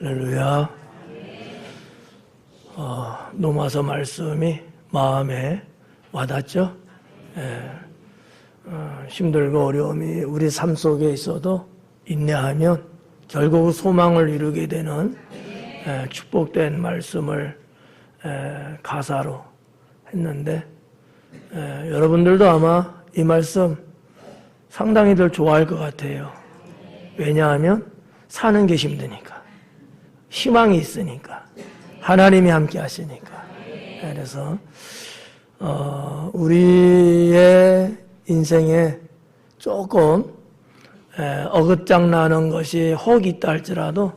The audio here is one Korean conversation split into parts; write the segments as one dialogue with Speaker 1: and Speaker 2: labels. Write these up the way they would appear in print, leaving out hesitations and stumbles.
Speaker 1: 할렐루야. 노마서 말씀이 마음에 와닿죠? 힘들고 어려움이 우리 삶 속에 있어도 인내하면 결국 소망을 이루게 되는 축복된 말씀을 가사로 했는데, 여러분들도 아마 이 말씀 상당히들 좋아할 것 같아요. 왜냐하면 사는 게 힘드니까, 희망이 있으니까, 하나님이 함께 하시니까. 그래서 우리의 인생에 조금 어긋장 나는 것이 혹 있다 할지라도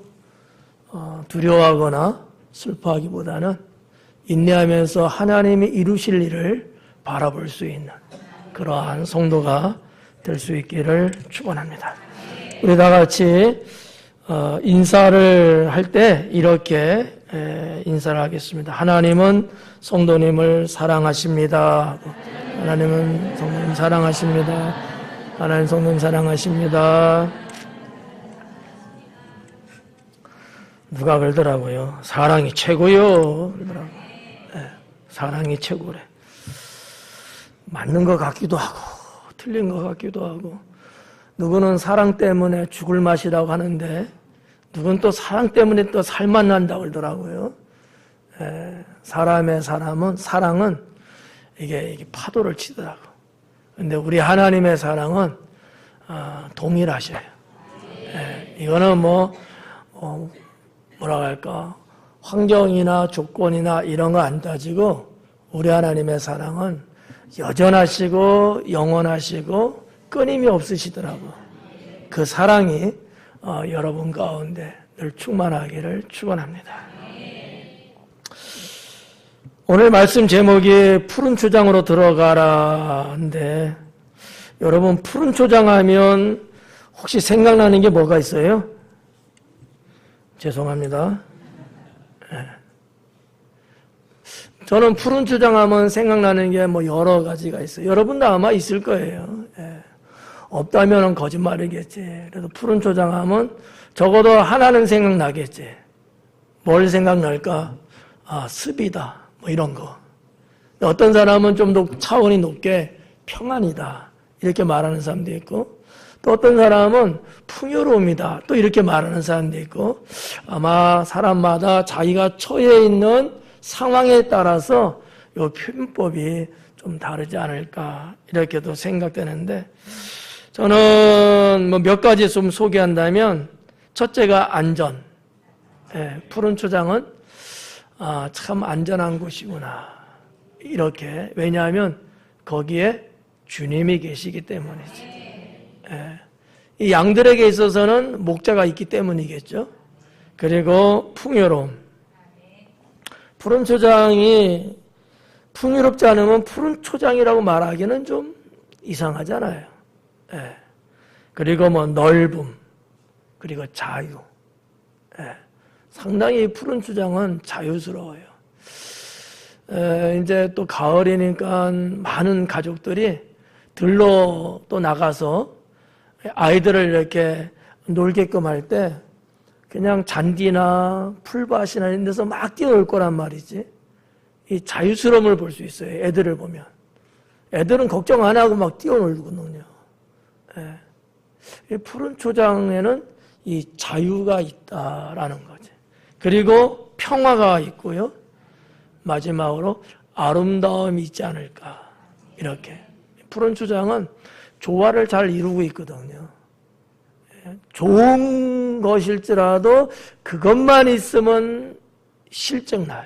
Speaker 1: 두려워하거나 슬퍼하기보다는 인내하면서 하나님이 이루실 일을 바라볼 수 있는 그러한 성도가 될 수 있기를 축원합니다. 우리 다 같이 인사를 할 때 이렇게 인사를 하겠습니다. 하나님은 성도님을 사랑하십니다. 하나님은 성도님 사랑하십니다. 하나님 성도님 사랑하십니다. 누가 그러더라고요. 사랑이 최고요. 그러더라고요. 사랑이 최고래. 맞는 것 같기도 하고 틀린 것 같기도 하고, 누구는 사랑 때문에 죽을 맛이라고 하는데 누구는 또 사랑 때문에 또 살맛 난다고 그러더라고요. 사랑은 이게 파도를 치더라고. 근데 우리 하나님의 사랑은 동일하셔요. 이거는 뭐라고 할까, 환경이나 조건이나 이런 거 안 따지고 우리 하나님의 사랑은 여전하시고 영원하시고 끊임이 없으시더라고. 그 사랑이 여러분 가운데 늘 충만하기를 축원합니다. 오늘 말씀 제목이 푸른 초장으로 들어가라인데, 여러분 푸른 초장하면 혹시 생각나는 게 뭐가 있어요? 죄송합니다. 저는 푸른 초장하면 생각나는 게 여러 가지가 있어요. 여러분도 아마 있을 거예요. 없다면 거짓말이겠지. 그래도 푸른 초장하면 적어도 하나는 생각나겠지. 뭘 생각날까? 습이다. 이런 거. 어떤 사람은 좀 더 차원이 높게 평안이다. 이렇게 말하는 사람도 있고, 또 어떤 사람은 풍요로움이다. 또 이렇게 말하는 사람도 있고, 아마 사람마다 자기가 처해 있는 상황에 따라서 이 표현법이 좀 다르지 않을까 이렇게도 생각되는데, 저는 몇 가지 좀 소개한다면, 첫째가 안전. 푸른 초장은 참 안전한 곳이구나. 이렇게. 왜냐하면 거기에 주님이 계시기 때문이지. 이 양들에게 있어서는 목자가 있기 때문이겠죠. 그리고 풍요로움. 푸른 초장이 풍요롭지 않으면 푸른 초장이라고 말하기는 좀 이상하잖아요. 그리고 넓음. 그리고 자유. 상당히 푸른 초장은 자유스러워요. 이제 또 가을이니까 많은 가족들이 들로 또 나가서 아이들을 이렇게 놀게끔 할 때 그냥 잔디나 풀밭이나 이런 데서 막 뛰어놀 거란 말이지. 이 자유스러움을 볼 수 있어요. 애들을 보면. 애들은 걱정 안 하고 막 뛰어놀거든요. 이 푸른 초장에는 이 자유가 있다라는 거지. 그리고 평화가 있고요. 마지막으로 아름다움이 있지 않을까. 이렇게. 푸른 초장은 조화를 잘 이루고 있거든요. 좋은 것일지라도 그것만 있으면 실증나요.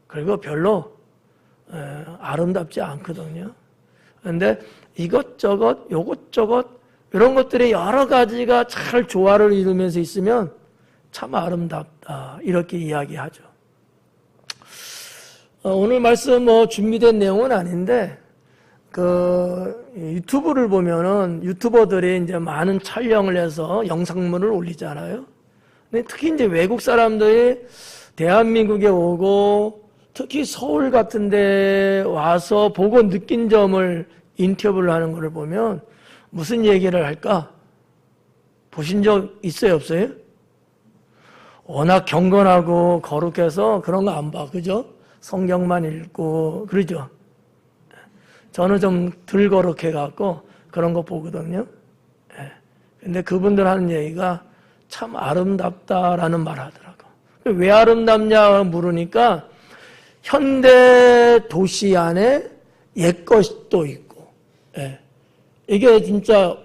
Speaker 1: 그리고 별로 아름답지 않거든요. 그런데 이것저것 요것저것 이런 것들이 여러 가지가 잘 조화를 이루면서 있으면 참 아름답다. 이렇게 이야기하죠. 오늘 말씀 준비된 내용은 아닌데, 유튜브를 보면은 유튜버들이 이제 많은 촬영을 해서 영상물을 올리잖아요. 근데 특히 이제 외국 사람들이 대한민국에 오고 특히 서울 같은 데 와서 보고 느낀 점을 인터뷰를 하는 것을 보면 무슨 얘기를 할까? 보신 적 있어요, 없어요? 워낙 경건하고 거룩해서 그런 거 안 봐. 그죠? 성경만 읽고 그러죠. 저는 좀 덜 거룩해갖고 그런 거 보거든요. 근데 그분들 하는 얘기가 참 아름답다라는 말 하더라고. 왜 아름답냐 물으니까 현대 도시 안에 옛것도 있고, 이게 진짜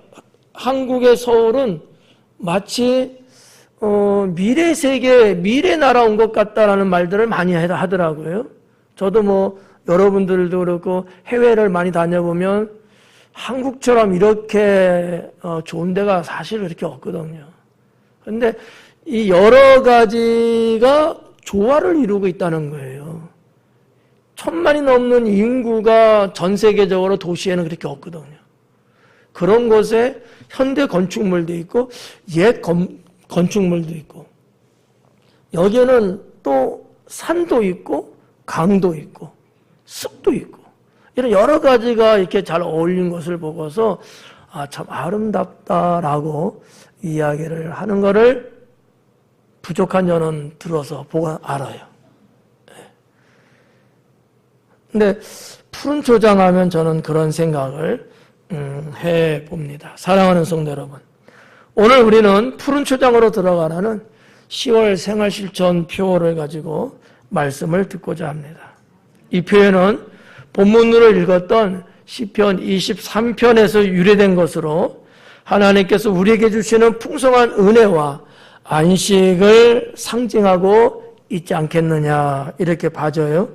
Speaker 1: 한국의 서울은 마치 미래 세계, 미래 나라 온 것 같다라는 말들을 많이 하더라고요. 저도 뭐 여러분들도 그렇고 해외를 많이 다녀보면 한국처럼 이렇게 좋은 데가 사실 그렇게 없거든요. 그런데 이 여러 가지가 조화를 이루고 있다는 거예요. 1000만이 넘는 인구가 전 세계적으로 도시에는 그렇게 없거든요. 그런 곳에 현대 건축물도 있고 옛 건축물도 있고, 여기에는 또 산도 있고 강도 있고 숲도 있고, 이런 여러 가지가 이렇게 잘 어울린 것을 보고서 참 아름답다라고 이야기를 하는 것을 부족한 저는 들어서 보고 알아요. 근데 푸른 초장하면 저는 그런 생각을 해봅니다. 사랑하는 성도 여러분, 오늘 우리는 푸른 초장으로 들어가라는 10월 생활실천표를 가지고 말씀을 듣고자 합니다. 이 표현은 본문으로 읽었던 시편 23편에서 유래된 것으로 하나님께서 우리에게 주시는 풍성한 은혜와 안식을 상징하고 있지 않겠느냐 이렇게 봐져요.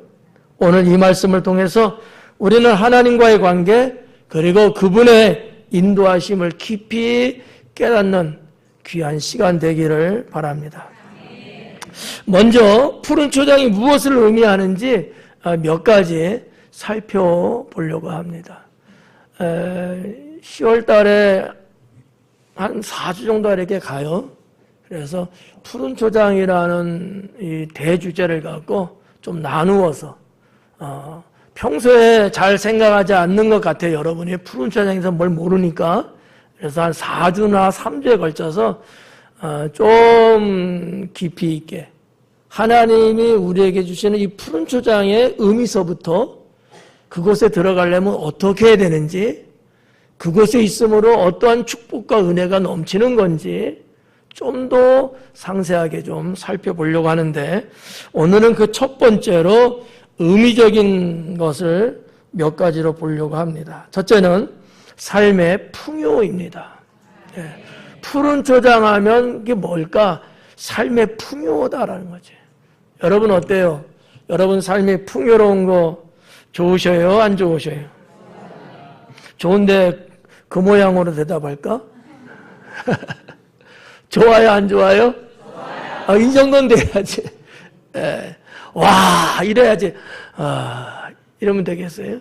Speaker 1: 오늘 이 말씀을 통해서 우리는 하나님과의 관계 그리고 그분의 인도하심을 깊이 깨닫는 귀한 시간 되기를 바랍니다. 먼저 푸른 초장이 무엇을 의미하는지 몇 가지 살펴보려고 합니다. 10월 달에 한 4주 정도 이렇게 가요. 그래서 푸른 초장이라는 이 대주제를 갖고 좀 나누어서 평소에 잘 생각하지 않는 것 같아요. 여러분이 푸른 초장에서 뭘 모르니까. 그래서 한 4주나 3주에 걸쳐서 좀 깊이 있게 하나님이 우리에게 주시는 이 푸른 초장의 의미서부터 그곳에 들어가려면 어떻게 해야 되는지, 그곳에 있음으로 어떠한 축복과 은혜가 넘치는 건지 좀 더 상세하게 좀 살펴보려고 하는데, 오늘은 그 첫 번째로 의미적인 것을 몇 가지로 보려고 합니다. 첫째는 삶의 풍요입니다. 푸른 초장하면 이게 뭘까? 삶의 풍요다라는 거지. 여러분 어때요? 여러분 삶이 풍요로운 거 좋으셔요? 안 좋으셔요? 좋은데 그 모양으로 대답할까? 좋아요? 안 좋아요? 이 정도는 돼야지. 와, 이래야지. 이러면 되겠어요?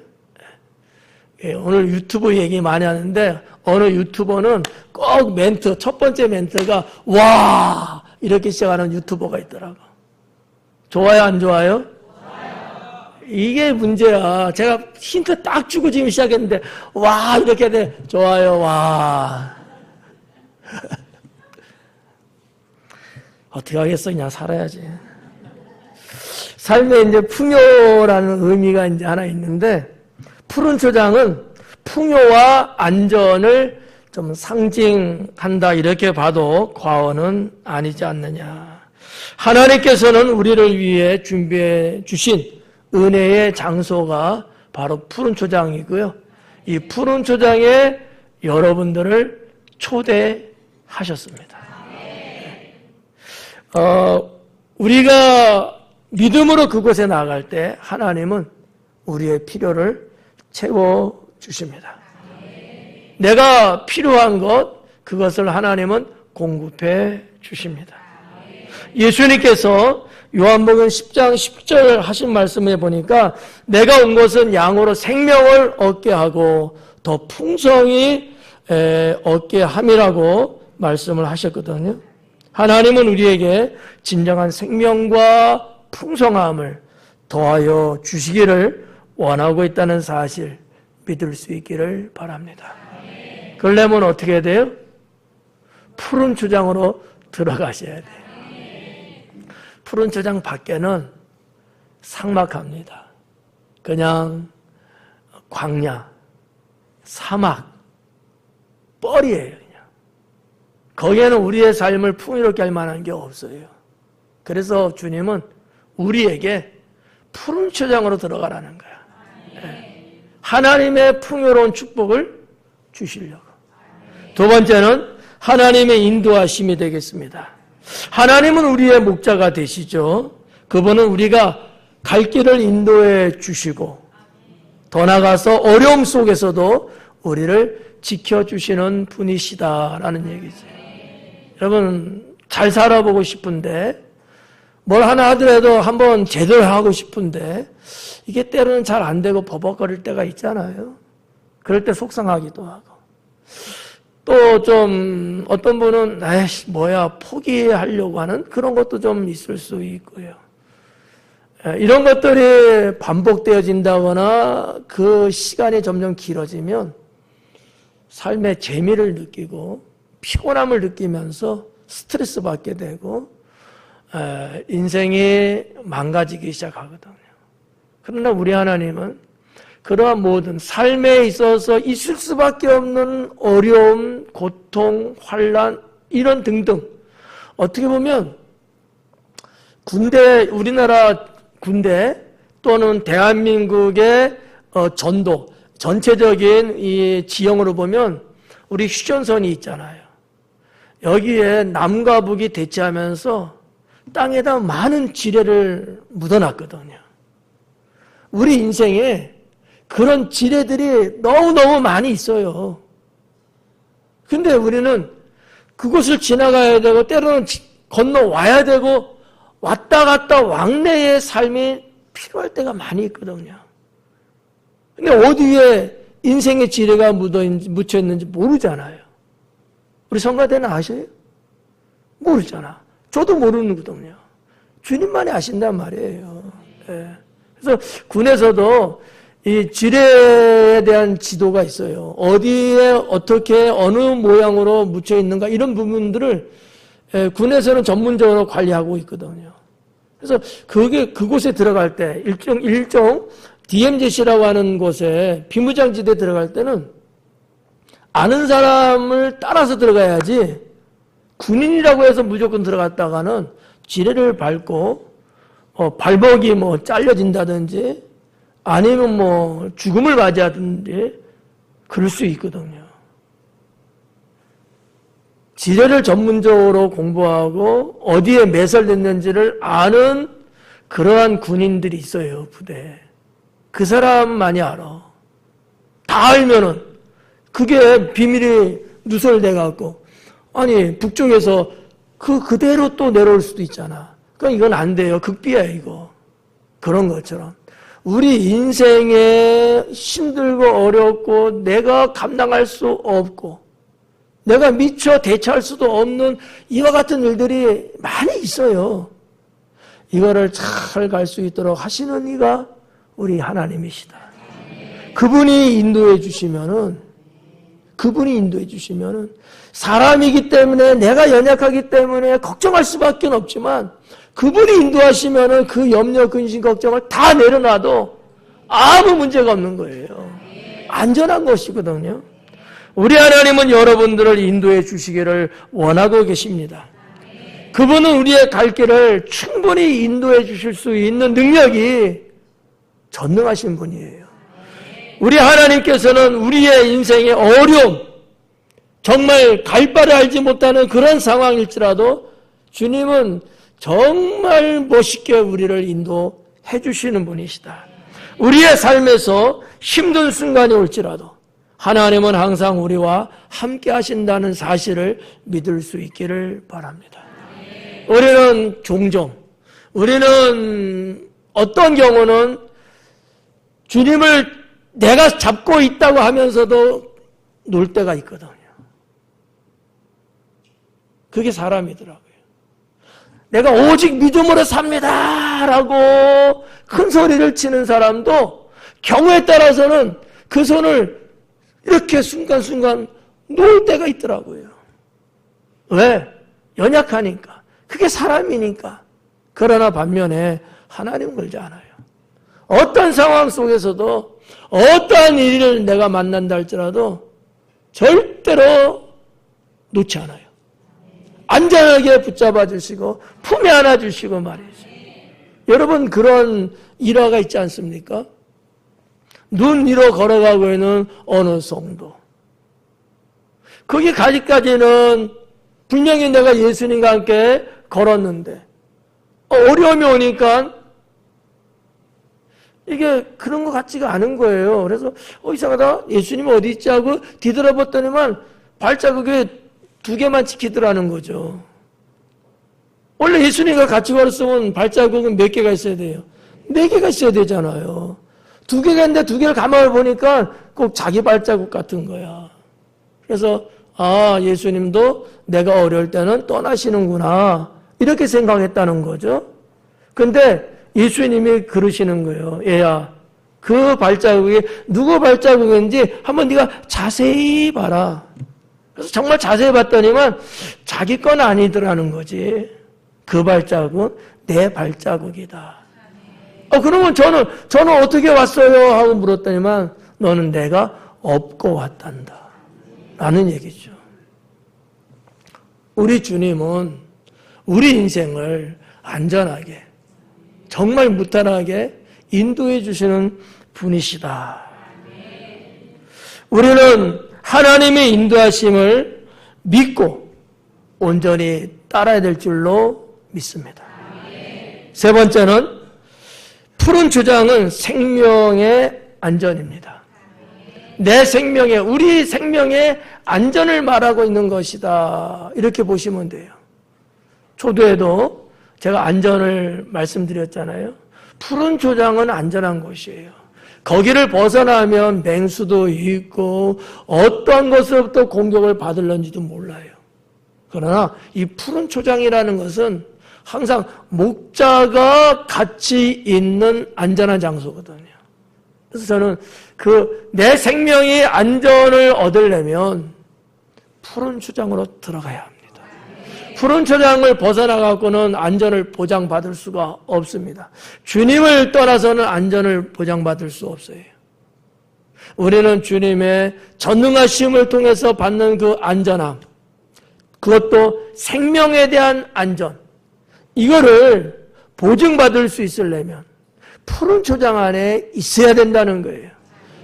Speaker 1: 오늘 유튜브 얘기 많이 하는데 어느 유튜버는 꼭 멘트, 첫 번째 멘트가 와 이렇게 시작하는 유튜버가 있더라고. 좋아요? 안 좋아요? 이게 문제야. 제가 힌트 딱 주고 지금 시작했는데 와 이렇게 돼. 좋아요. 와. 어떻게 하겠어? 그냥 살아야지. 삶에 이제 풍요라는 의미가 이제 하나 있는데, 푸른 초장은 풍요와 안전을 좀 상징한다 이렇게 봐도 과언은 아니지 않느냐. 하나님께서는 우리를 위해 준비해 주신 은혜의 장소가 바로 푸른 초장이고요. 이 푸른 초장에 여러분들을 초대하셨습니다. 우리가 믿음으로 그곳에 나갈 때 하나님은 우리의 필요를 채워주십니다. 내가 필요한 것, 그것을 하나님은 공급해 주십니다. 예수님께서 요한복음 10장 10절 하신 말씀에 보니까 내가 온 것은 양으로 생명을 얻게 하고 더 풍성히 얻게 함이라고 말씀을 하셨거든요. 하나님은 우리에게 진정한 생명과 풍성함을 더하여 주시기를 원하고 있다는 사실 믿을 수 있기를 바랍니다. 그러려면 어떻게 해야 돼요? 푸른 초장으로 들어가셔야 돼요. 푸른 초장 밖에는 삭막합니다. 그냥 광야, 사막, 뻘이에요. 그냥. 거기에는 우리의 삶을 풍요롭게 할 만한 게 없어요. 그래서 주님은 우리에게 푸른 초장으로 들어가라는 거야. 네. 하나님의 풍요로운 축복을 주시려고. 두 번째는 하나님의 인도하심이 되겠습니다. 하나님은 우리의 목자가 되시죠. 그분은 우리가 갈 길을 인도해 주시고 더 나아가서 어려움 속에서도 우리를 지켜주시는 분이시다라는 얘기죠. 여러분 잘 살아보고 싶은데 뭘 하나 하더라도 한번 제대로 하고 싶은데 이게 때로는 잘 안 되고 버벅거릴 때가 있잖아요. 그럴 때 속상하기도 하고 또 좀 어떤 분은 에이씨 뭐야 포기하려고 하는 그런 것도 좀 있을 수 있고요. 이런 것들이 반복되어진다거나 그 시간이 점점 길어지면 삶의 재미를 느끼고 피곤함을 느끼면서 스트레스 받게 되고 인생이 망가지기 시작하거든요. 그러나 우리 하나님은 그러한 모든 삶에 있어서 있을 수밖에 없는 어려움, 고통, 환난 이런 등등 어떻게 보면 군대, 우리나라 군대 또는 대한민국의 전도 전체적인 이 지형으로 보면 우리 휴전선이 있잖아요. 여기에 남과 북이 대치하면서 땅에다 많은 지뢰를 묻어놨거든요. 우리 인생에 그런 지뢰들이 너무너무 많이 있어요. 근데 우리는 그곳을 지나가야 되고 때로는 건너와야 되고 왔다 갔다 왕래의 삶이 필요할 때가 많이 있거든요. 근데 어디에 인생의 지뢰가 묻혀 있는지 모르잖아요. 우리 성가대는 아셔요? 모르잖아. 저도 모르는거든요. 주님만이 아신단 말이에요. 네. 그래서 군에서도 이 지뢰에 대한 지도가 있어요. 어디에 어떻게 어느 모양으로 묻혀 있는가 이런 부분들을 군에서는 전문적으로 관리하고 있거든요. 그래서 그곳에 들어갈 때 일정 DMZC라고 하는 곳에 비무장지대에 들어갈 때는 아는 사람을 따라서 들어가야지 군인이라고 해서 무조건 들어갔다가는 지뢰를 밟고 발목이 잘려진다든지 아니면 죽음을 맞이하든지 그럴 수 있거든요. 지뢰를 전문적으로 공부하고 어디에 매설됐는지를 아는 그러한 군인들이 있어요, 부대에. 그 사람만이 알아. 다 알면은 그게 비밀이 누설돼갖고 아니 북쪽에서 그대로 또 내려올 수도 있잖아. 그러니까 이건 안 돼요. 극비야 이거. 그런 것처럼 우리 인생에 힘들고 어렵고 내가 감당할 수 없고 내가 미처 대처할 수도 없는 이와 같은 일들이 많이 있어요. 이거를 잘 갈 수 있도록 하시는 이가 우리 하나님이시다. 그분이 인도해 주시면은 사람이기 때문에 내가 연약하기 때문에 걱정할 수밖에 없지만 그분이 인도하시면은 그 염려, 근심, 걱정을 다 내려놔도 아무 문제가 없는 거예요. 안전한 것이거든요. 우리 하나님은 여러분들을 인도해 주시기를 원하고 계십니다. 그분은 우리의 갈 길을 충분히 인도해 주실 수 있는 능력이 전능하신 분이에요. 우리 하나님께서는 우리의 인생의 어려움, 정말 갈 바를 알지 못하는 그런 상황일지라도 주님은 정말 멋있게 우리를 인도해 주시는 분이시다. 우리의 삶에서 힘든 순간이 올지라도 하나님은 항상 우리와 함께 하신다는 사실을 믿을 수 있기를 바랍니다. 우리는 종종, 우리는 어떤 경우는 주님을 내가 잡고 있다고 하면서도 놀 때가 있거든요. 그게 사람이더라고요. 내가 오직 믿음으로 삽니다 라고 큰 소리를 치는 사람도 경우에 따라서는 그 손을 이렇게 순간순간 놓을 때가 있더라고요. 왜? 연약하니까. 그게 사람이니까. 그러나 반면에 하나님은 그러지 않아요. 어떤 상황 속에서도 어떠한 일을 내가 만난다 할지라도 절대로 놓지 않아요. 안전하게 붙잡아 주시고 품에 안아 주시고 말이죠. 여러분 그런 일화가 있지 않습니까? 눈 위로 걸어가고 있는 어느 성도. 거기 가기까지는 분명히 내가 예수님과 함께 걸었는데 어려움이 오니까 이게 그런 것 같지가 않은 거예요. 그래서 이상하다. 예수님 어디 있지 하고 뒤돌아봤더니만 발자국이 2개만 찍히더라는 거죠. 원래 예수님과 같이 걸었으면 발자국은 몇 개가 있어야 돼요? 4개가 있어야 되잖아요. 2개가 있는데 2개를 가만히 보니까 꼭 자기 발자국 같은 거야. 그래서 예수님도 내가 어려울 때는 떠나시는구나 이렇게 생각했다는 거죠. 근데 예수님이 그러시는 거예요. 얘야, 그 발자국이 누구 발자국인지 한번 네가 자세히 봐라. 그래서 정말 자세히 봤더니만 자기 건 아니더라는 거지. 그 발자국은 내 발자국이다. 그러면 저는 어떻게 왔어요? 하고 물었더니만 너는 내가 업고 왔단다. 라는 얘기죠. 우리 주님은 우리 인생을 안전하게 정말 무탈하게 인도해 주시는 분이시다. 우리는 하나님의 인도하심을 믿고 온전히 따라야 될 줄로 믿습니다. 세 번째는 푸른 초장은 생명의 안전입니다. 내 생명의, 우리 생명의 안전을 말하고 있는 것이다. 이렇게 보시면 돼요. 초도에도 제가 안전을 말씀드렸잖아요. 푸른 초장은 안전한 곳이에요. 거기를 벗어나면 맹수도 있고 어떠한 것으로부터 공격을 받을런지도 몰라요. 그러나 이 푸른 초장이라는 것은 항상 목자가 같이 있는 안전한 장소거든요. 그래서 저는 내 생명의 안전을 얻으려면 푸른 초장으로 들어가야 합니다. 푸른 초장을 벗어나갖고는 안전을 보장받을 수가 없습니다. 주님을 떠나서는 안전을 보장받을 수 없어요. 우리는 주님의 전능하심을 통해서 받는 그 안전함, 그것도 생명에 대한 안전, 이거를 보증받을 수 있으려면 푸른 초장 안에 있어야 된다는 거예요.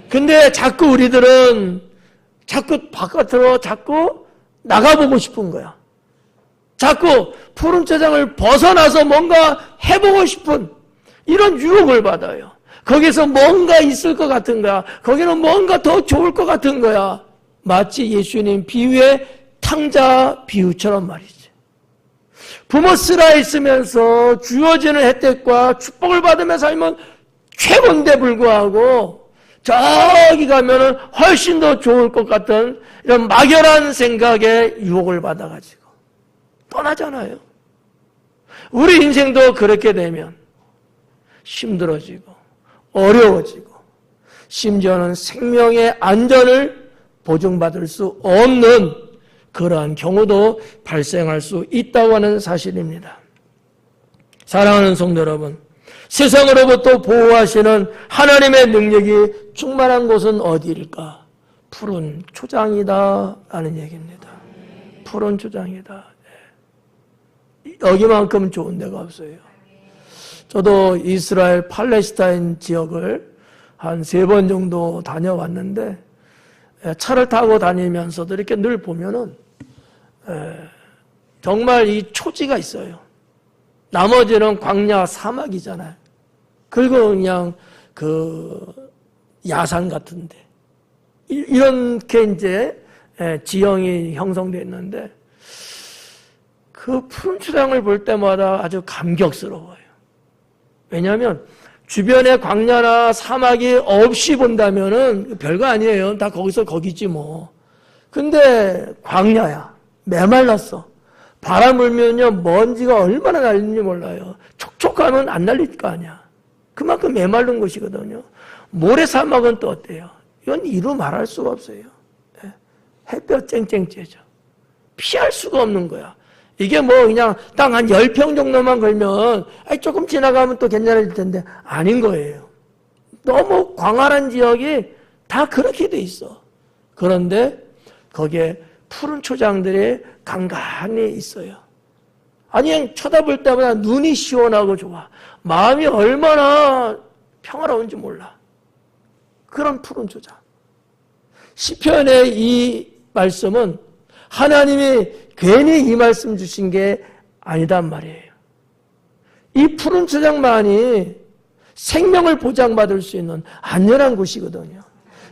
Speaker 1: 근데 자꾸 우리들은 자꾸 바깥으로 자꾸 나가보고 싶은 거야. 자꾸 푸른 초장을 벗어나서 뭔가 해보고 싶은 이런 유혹을 받아요. 거기서 뭔가 있을 것 같은 거야. 거기는 뭔가 더 좋을 것 같은 거야. 마치 예수님 비유의 탕자 비유처럼 말이지. 부모 쓰라 있으면서 주어지는 혜택과 축복을 받으며 살면 최고인데 불구하고 저기 가면은 훨씬 더 좋을 것 같은 이런 막연한 생각에 유혹을 받아가지고 떠나잖아요. 우리 인생도 그렇게 되면 힘들어지고 어려워지고 심지어는 생명의 안전을 보증받을 수 없는 그러한 경우도 발생할 수 있다고 하는 사실입니다. 사랑하는 성도 여러분, 세상으로부터 보호하시는 하나님의 능력이 충만한 곳은 어디일까? 푸른 초장이다 라는 얘기입니다. 푸른 초장이다. 여기만큼 좋은 데가 없어요. 저도 이스라엘 팔레스타인 지역을 한 3번 정도 다녀왔는데 차를 타고 다니면서도 이렇게 늘 보면은 정말 이 초지가 있어요. 나머지는 광야 사막이잖아요. 그리고 그냥 야산 같은데 이렇게 이제 지형이 형성되어 있는데 그 푸른 초장을 볼 때마다 아주 감격스러워요. 왜냐하면 주변에 광야나 사막이 없이 본다면은 별거 아니에요. 다 거기서 거기지 뭐. 근데 광야야. 메말랐어. 바람 불면요 먼지가 얼마나 날리는지 몰라요. 촉촉하면 안 날릴 거 아니야. 그만큼 메마른 곳이거든요. 모래사막은 또 어때요? 이건 이루 말할 수가 없어요. 햇볕 쨍쨍 쬐죠. 피할 수가 없는 거야. 이게 뭐 그냥 땅 한 10평 정도만 걸면 조금 지나가면 또 괜찮아질 텐데 아닌 거예요. 너무 광활한 지역이 다 그렇게 돼 있어. 그런데 거기에 푸른 초장들이 간간히 있어요. 아니 그냥 쳐다볼 때마다 눈이 시원하고 좋아. 마음이 얼마나 평화로운지 몰라. 그런 푸른 초장. 시편의 이 말씀은 하나님이 괜히 이 말씀 주신 게 아니단 말이에요. 이 푸른 초장만이 생명을 보장받을 수 있는 안전한 곳이거든요.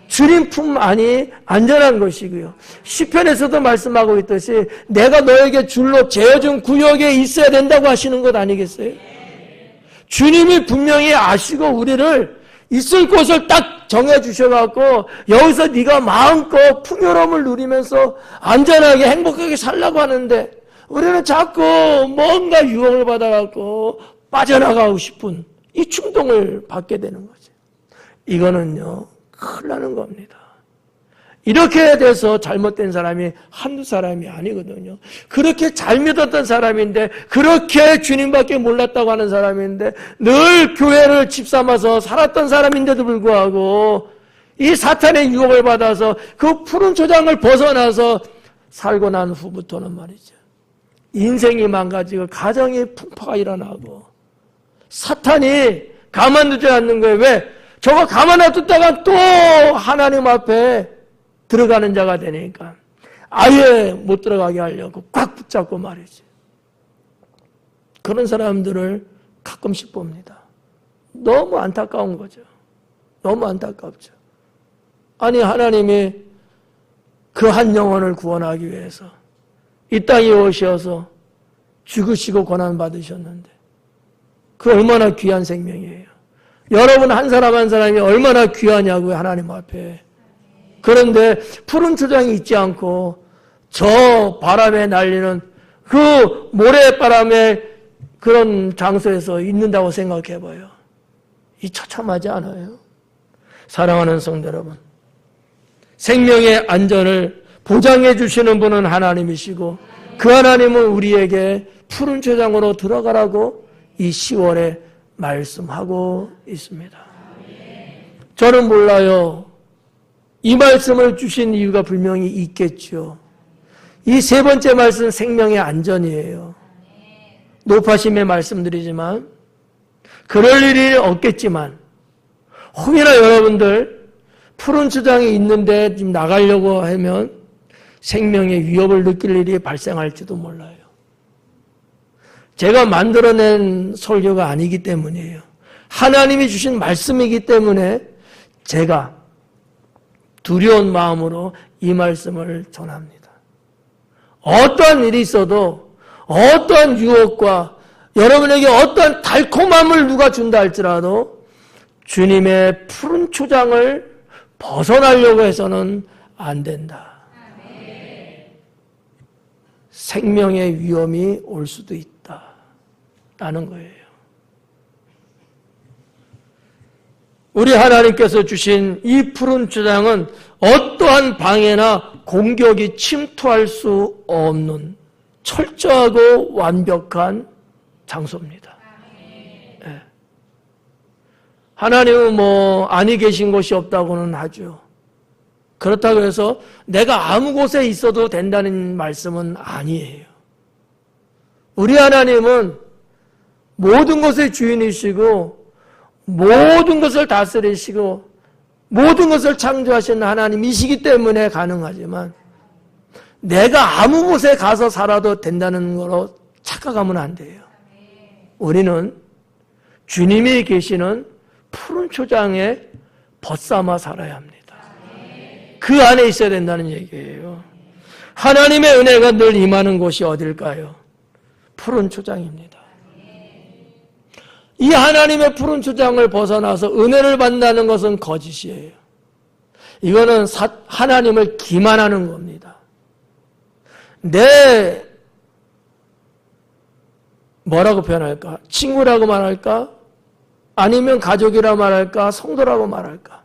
Speaker 1: 주님 품 안이 안전한 것이고요. 시편에서도 말씀하고 있듯이 내가 너에게 줄로 재어준 구역에 있어야 된다고 하시는 것 아니겠어요? 주님이 분명히 아시고 우리를 있을 곳을 딱 정해주셔갖고 여기서 네가 마음껏 풍요로움을 누리면서 안전하게 행복하게 살라고 하는데 우리는 자꾸 뭔가 유혹을 받아갖고 빠져나가고 싶은 이 충동을 받게 되는 거죠. 이거는요 큰일 나는 겁니다. 이렇게 돼서 잘못된 사람이 한두 사람이 아니거든요. 그렇게 잘 믿었던 사람인데 그렇게 주님밖에 몰랐다고 하는 사람인데 늘 교회를 집삼아서 살았던 사람인데도 불구하고 이 사탄의 유혹을 받아서 그 푸른 초장을 벗어나서 살고 난 후부터는 말이죠. 인생이 망가지고 가정의 풍파가 일어나고 사탄이 가만두지 않는 거예요. 왜? 저거 가만 놔뒀다가 또 하나님 앞에 들어가는 자가 되니까 아예 못 들어가게 하려고 꽉 붙잡고 말이지. 그런 사람들을 가끔씩 봅니다. 너무 안타까운 거죠. 너무 안타깝죠. 아니 하나님이 그 한 영혼을 구원하기 위해서 이 땅에 오셔서 죽으시고 고난받으셨는데 그 얼마나 귀한 생명이에요. 여러분 한 사람 한 사람이 얼마나 귀하냐고요 하나님 앞에. 그런데 푸른 초장이 있지 않고 저 바람에 날리는 그 모래바람에 그런 장소에서 있는다고 생각해봐요. 이 처참하지 않아요? 사랑하는 성도 여러분, 생명의 안전을 보장해 주시는 분은 하나님이시고 그 하나님은 우리에게 푸른 초장으로 들어가라고 이 10월에 말씀하고 있습니다. 저는 몰라요. 이 말씀을 주신 이유가 분명히 있겠죠. 이 세 번째 말씀은 생명의 안전이에요. 높아심에 말씀드리지만 그럴 일이 없겠지만 혹여나 여러분들 푸른 초장이 있는데 지금 나가려고 하면 생명의 위협을 느낄 일이 발생할지도 몰라요. 제가 만들어낸 설교가 아니기 때문이에요. 하나님이 주신 말씀이기 때문에 제가 두려운 마음으로 이 말씀을 전합니다. 어떠한 일이 있어도 어떠한 유혹과 여러분에게 어떠한 달콤함을 누가 준다 할지라도 주님의 푸른 초장을 벗어나려고 해서는 안 된다. 생명의 위험이 올 수도 있다라는 거예요. 우리 하나님께서 주신 이 푸른 초장은 어떠한 방해나 공격이 침투할 수 없는 철저하고 완벽한 장소입니다. 네. 하나님은 아니 계신 곳이 없다고는 하죠. 그렇다고 해서 내가 아무 곳에 있어도 된다는 말씀은 아니에요. 우리 하나님은 모든 것의 주인이시고 모든 것을 다스리시고 모든 것을 창조하신 하나님이시기 때문에 가능하지만 내가 아무 곳에 가서 살아도 된다는 거로 착각하면 안 돼요. 우리는 주님이 계시는 푸른 초장에 벗삼아 살아야 합니다. 그 안에 있어야 된다는 얘기예요. 하나님의 은혜가 늘 임하는 곳이 어딜까요? 푸른 초장입니다. 이 하나님의 푸른 초장을 벗어나서 은혜를 받는다는 것은 거짓이에요. 이거는 하나님을 기만하는 겁니다. 뭐라고 표현할까? 친구라고 말할까? 아니면 가족이라고 말할까? 성도라고 말할까?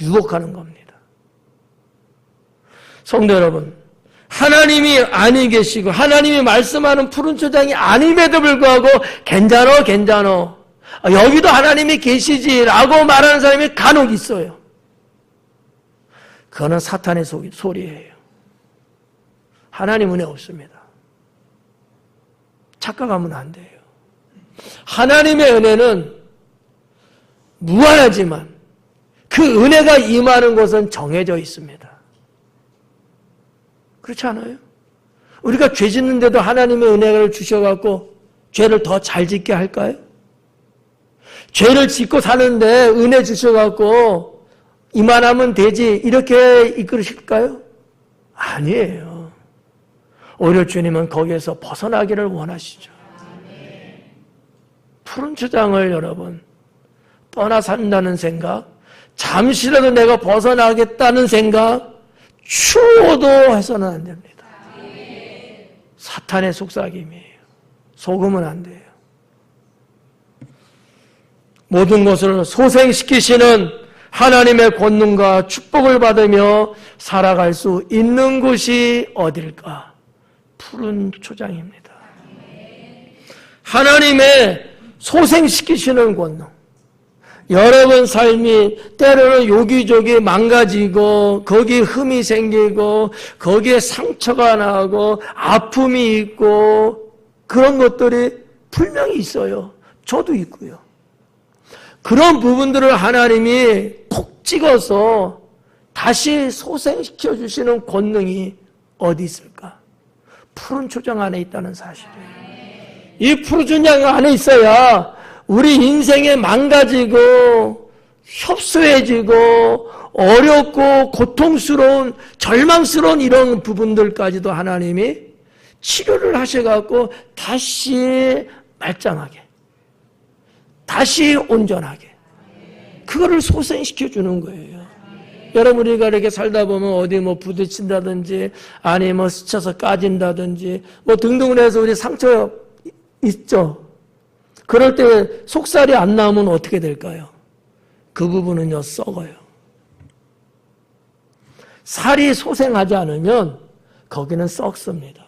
Speaker 1: 유혹하는 겁니다. 성도 여러분, 하나님이 아니 계시고 하나님이 말씀하는 푸른 초장이 아님에도 불구하고 괜찮어 여기도 하나님이 계시지라고 말하는 사람이 간혹 있어요. 그거는 사탄의 소리예요. 하나님 은혜 없습니다. 착각하면 안 돼요. 하나님의 은혜는 무한하지만 그 은혜가 임하는 곳은 정해져 있습니다. 그렇지 않아요? 우리가 죄 짓는데도 하나님의 은혜를 주셔갖고 죄를 더 잘 짓게 할까요? 죄를 짓고 사는데 은혜 주셔갖고 이만하면 되지 이렇게 이끌으실까요? 아니에요. 오히려 주님은 거기에서 벗어나기를 원하시죠. 푸른 초장을 여러분 떠나 산다는 생각, 잠시라도 내가 벗어나겠다는 생각 추워도 해서는 안 됩니다. 사탄의 속삭임이에요. 속으면 안 돼요. 모든 것을 소생시키시는 하나님의 권능과 축복을 받으며 살아갈 수 있는 곳이 어딜까? 푸른 초장입니다. 하나님의 소생시키시는 권능. 여러분 삶이 때로는 여기저기 망가지고 거기에 흠이 생기고 거기에 상처가 나고 아픔이 있고 그런 것들이 분명히 있어요. 저도 있고요. 그런 부분들을 하나님이 콕 찍어서 다시 소생시켜 주시는 권능이 어디 있을까? 푸른 초장 안에 있다는 사실이에요. 이 푸른 초장 안에 있어야 우리 인생에 망가지고 협소해지고 어렵고 고통스러운 절망스러운 이런 부분들까지도 하나님이 치료를 하셔갖고 다시 말짱하게 다시 온전하게 그거를 소생시켜 주는 거예요. 여러분 우리가 이렇게 살다 보면 어디 뭐 부딪힌다든지 아니 뭐 스쳐서 까진다든지 뭐 등등을 해서 우리 상처 있죠. 그럴 때 속살이 안 나오면 어떻게 될까요? 그 부분은요 썩어요. 살이 소생하지 않으면 거기는 썩습니다.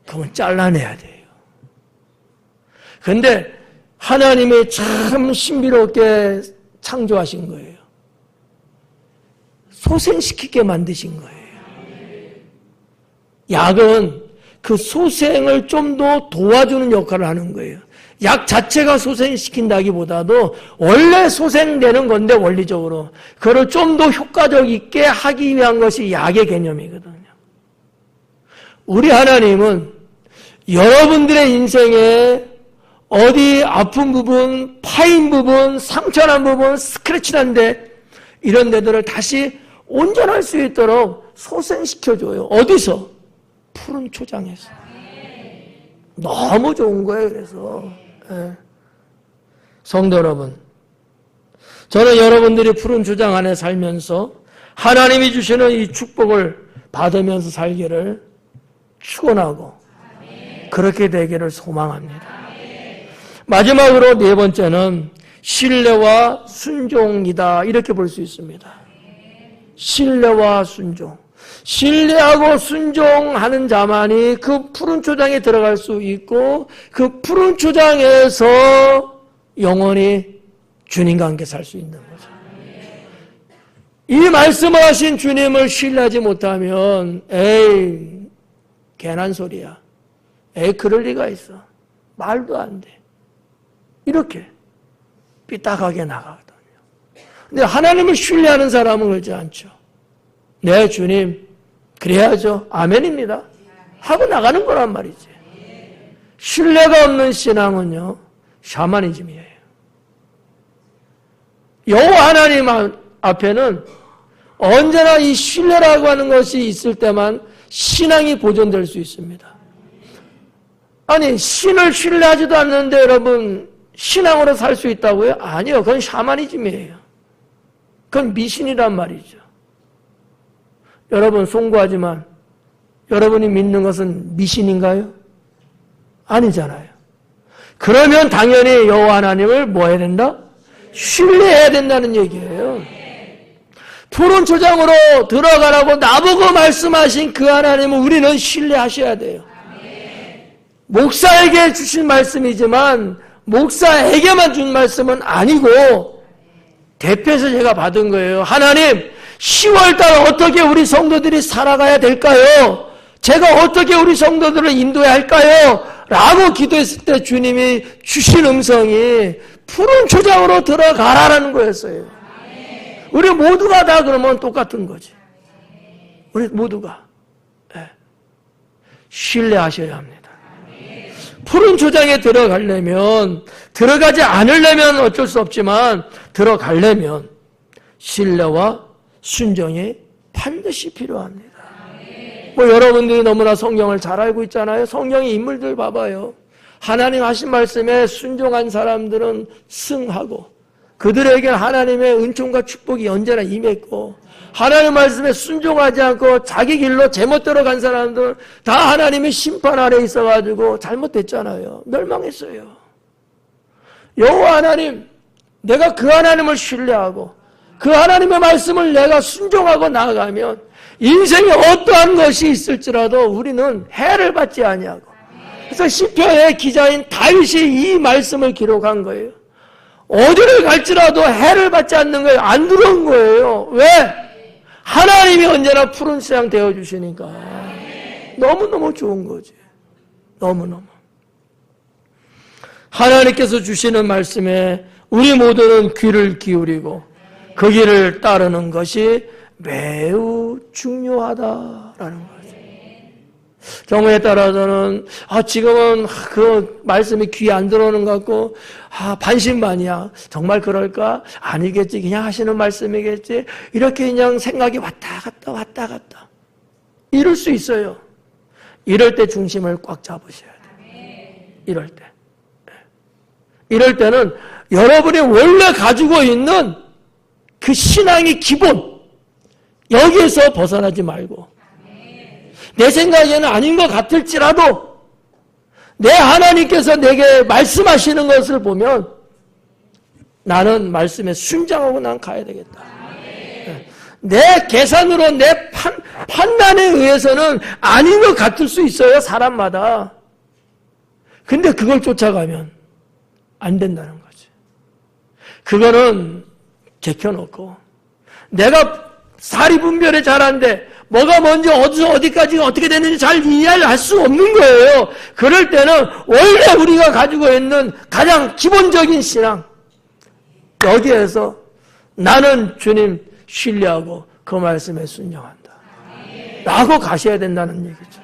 Speaker 1: 그건 잘라내야 돼요. 그런데 하나님이 참 신비롭게 창조하신 거예요. 소생시키게 만드신 거예요. 약은 그 소생을 좀 더 도와주는 역할을 하는 거예요. 약 자체가 소생시킨다기보다도 원래 소생되는 건데 원리적으로 그걸 좀 더 효과적 있게 하기 위한 것이 약의 개념이거든요. 우리 하나님은 여러분들의 인생에 어디 아픈 부분, 파인 부분, 상처난 부분, 스크래치난 데 이런 데들을 다시 온전할 수 있도록 소생시켜줘요. 어디서? 푸른 초장에서. 너무 좋은 거예요. 그래서 성도 여러분, 저는 여러분들이 푸른 초장 안에 살면서 하나님이 주시는 이 축복을 받으면서 살기를 축원하고 그렇게 되기를 소망합니다. 마지막으로 네 번째는 신뢰와 순종이다 이렇게 볼 수 있습니다. 신뢰와 순종. 신뢰하고 순종하는 자만이 그 푸른 초장에 들어갈 수 있고 그 푸른 초장에서 영원히 주님과 함께 살 수 있는 거죠. 이 말씀하신 주님을 신뢰하지 못하면 에이 괜한 소리야. 에이 그럴 리가 있어. 말도 안 돼. 이렇게 삐딱하게 나가거든요. 근데 하나님을 신뢰하는 사람은 그러지 않죠. 네 주님 그래야죠. 아멘입니다. 하고 나가는 거란 말이지. 신뢰가 없는 신앙은요 샤머니즘이에요. 여호와 하나님 앞에는 언제나 이 신뢰라고 하는 것이 있을 때만 신앙이 보존될 수 있습니다. 아니 신을 신뢰하지도 않는데 여러분 신앙으로 살 수 있다고요? 아니요. 그건 샤머니즘이에요. 그건 미신이란 말이죠. 여러분 송구하지만 여러분이 믿는 것은 미신인가요? 아니잖아요. 그러면 당연히 여호와 하나님을 뭐 해야 된다? 신뢰해야 된다는 얘기예요. 푸른 초장으로 들어가라고 나보고 말씀하신 그 하나님을 우리는 신뢰하셔야 돼요. 목사에게 주신 말씀이지만 목사에게만 준 말씀은 아니고 대표해서 제가 받은 거예요. 하나님, 10월달 어떻게 우리 성도들이 살아가야 될까요? 제가 어떻게 우리 성도들을 인도해야 할까요? 라고 기도했을 때 주님이 주신 음성이 푸른 초장으로 들어가라라는 거였어요. 우리 모두가 다 그러면 똑같은 거지. 우리 모두가 신뢰하셔야 합니다. 푸른 초장에 들어가려면, 들어가지 않으려면 어쩔 수 없지만 들어가려면 신뢰와 순종이 반드시 필요합니다. 뭐 여러분들이 너무나 성경을 잘 알고 있잖아요. 성경의 인물들 봐봐요. 하나님 하신 말씀에 순종한 사람들은 승하고 그들에게는 하나님의 은총과 축복이 언제나 임했고, 하나님 말씀에 순종하지 않고 자기 길로 제멋대로 간 사람들은 다 하나님의 심판 아래 있어가지고 잘못됐잖아요. 멸망했어요. 여호와 하나님, 내가 그 하나님을 신뢰하고 그 하나님의 말씀을 내가 순종하고 나아가면 인생에 어떠한 것이 있을지라도 우리는 해를 받지 아니하고. 그래서 시편의 기자인 다윗이 이 말씀을 기록한 거예요. 어디를 갈지라도 해를 받지 않는 거예요. 안 들어온 거예요. 왜? 하나님이 언제나 푸른 수양 되어주시니까. 너무너무 좋은 거지. 너무너무. 하나님께서 주시는 말씀에 우리 모두는 귀를 기울이고 그 길을 따르는 것이 매우 중요하다라는 거죠. 경우에 따라서는 지금은 그 말씀이 귀에 안 들어오는 것 같고 반신반의야. 정말 그럴까? 아니겠지. 그냥 하시는 말씀이겠지. 이렇게 그냥 생각이 왔다 갔다 이럴 수 있어요. 이럴 때 중심을 꽉 잡으셔야 돼요. 이럴 때. 이럴 때는 여러분이 원래 가지고 있는 그 신앙의 기본, 여기에서 벗어나지 말고, 내 생각에는 아닌 것 같을지라도 내 하나님께서 내게 말씀하시는 것을 보면 나는 말씀에 순종하고 난 가야 되겠다. 내 계산으로 내 판단에 의해서는 아닌 것 같을 수 있어요, 사람마다. 근데 그걸 쫓아가면 안 된다는 거지. 그거는 제껴놓고 내가 사리분별에 잘하는데 뭐가 먼저 어디서 어디까지 어떻게 됐는지 잘 이해할 수 없는 거예요. 그럴 때는 원래 우리가 가지고 있는 가장 기본적인 신앙, 여기에서 나는 주님 신뢰하고 그 말씀에 순종한다 라고 가셔야 된다는 얘기죠.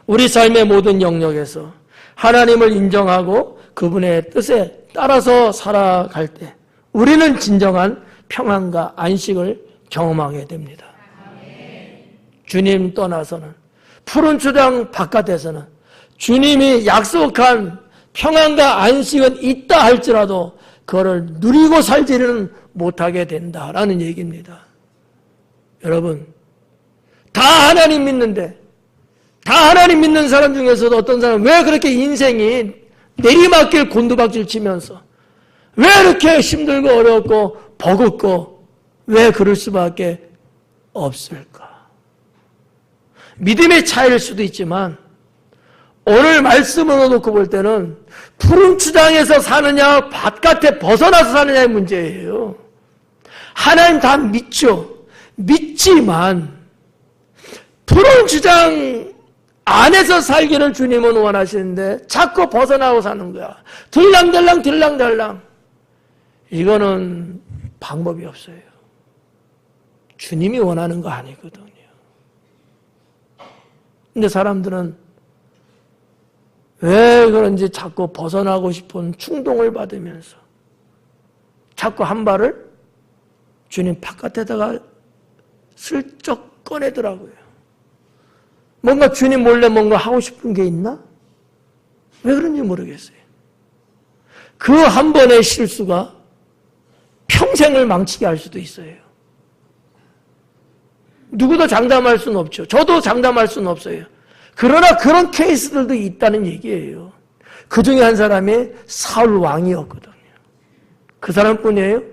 Speaker 1: 우리 삶의 모든 영역에서 하나님을 인정하고 그분의 뜻에 따라서 살아갈 때 우리는 진정한 평안과 안식을 경험하게 됩니다. 주님 떠나서는, 푸른 초장 바깥에서는 주님이 약속한 평안과 안식은 있다 할지라도 그거를 누리고 살지는 못하게 된다라는 얘기입니다. 여러분, 다 하나님 믿는데, 다 하나님 믿는 사람 중에서도 어떤 사람은 왜 그렇게 인생이 내리막길 곤두박질 치면서 왜 이렇게 힘들고 어렵고 버겁고 왜 그럴 수밖에 없을까? 믿음의 차이일 수도 있지만 오늘 말씀으로 놓고 볼 때는 푸른 초장에서 사느냐 바깥에 벗어나서 사느냐의 문제예요. 하나님 다 믿죠. 믿지만 푸른 초장 안에서 살기를 주님은 원하시는데 자꾸 벗어나고 사는 거야. 들랑들랑 이거는 방법이 없어요. 주님이 원하는 거 아니거든요. 근데 사람들은 왜 그런지 자꾸 벗어나고 싶은 충동을 받으면서 자꾸 한 발을 주님 바깥에다가 슬쩍 꺼내더라고요. 뭔가 주님 몰래 뭔가 하고 싶은 게 있나? 왜 그런지 모르겠어요. 그 한 번의 실수가 평생을 망치게 할 수도 있어요. 누구도 장담할 수는 없죠. 저도 장담할 수는 없어요. 그러나 그런 케이스들도 있다는 얘기예요. 그 중에 한 사람이 사울 왕이었거든요. 그 사람뿐이에요?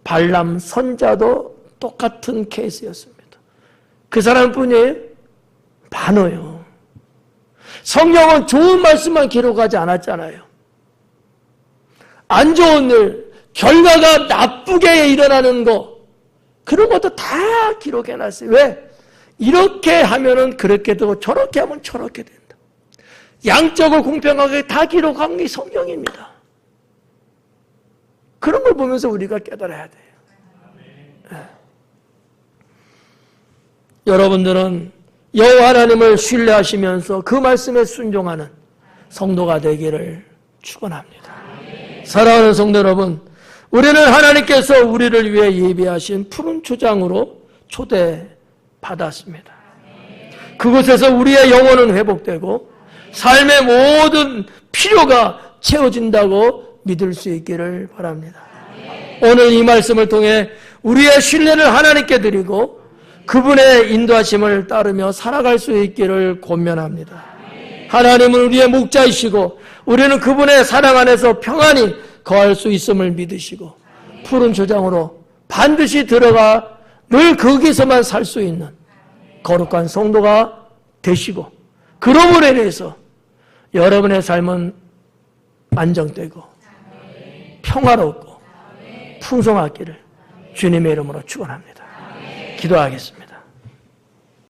Speaker 1: 발람 선자도 똑같은 케이스였습니다. 그 사람뿐이에요? 많아요. 성경은 좋은 말씀만 기록하지 않았잖아요. 안 좋은 일, 결과가 나쁘게 일어나는 거, 그런 것도 다 기록해놨어요. 왜? 이렇게 하면은 그렇게 되고 저렇게 하면 저렇게 된다. 양적으로 공평하게 다 기록한 게 성경입니다. 그런 걸 보면서 우리가 깨달아야 돼요. 네. 여러분들은 여호와 하나님을 신뢰하시면서 그 말씀에 순종하는 성도가 되기를 축원합니다. 사랑하는 성도 여러분, 우리는 하나님께서 우리를 위해 예비하신 푸른 초장으로 초대받았습니다. 그곳에서 우리의 영혼은 회복되고 삶의 모든 필요가 채워진다고 믿을 수 있기를 바랍니다. 오늘 이 말씀을 통해 우리의 신뢰를 하나님께 드리고 그분의 인도하심을 따르며 살아갈 수 있기를 권면합니다. 하나님은 우리의 목자이시고 우리는 그분의 사랑 안에서 평안히 거할 수 있음을 믿으시고 푸른 초장으로 반드시 들어가 늘 거기서만 살 수 있는 거룩한 성도가 되시고 그러므로 인해서 여러분의 삶은 안정되고 평화롭고 풍성하기를 주님의 이름으로 축원합니다. 기도하겠습니다.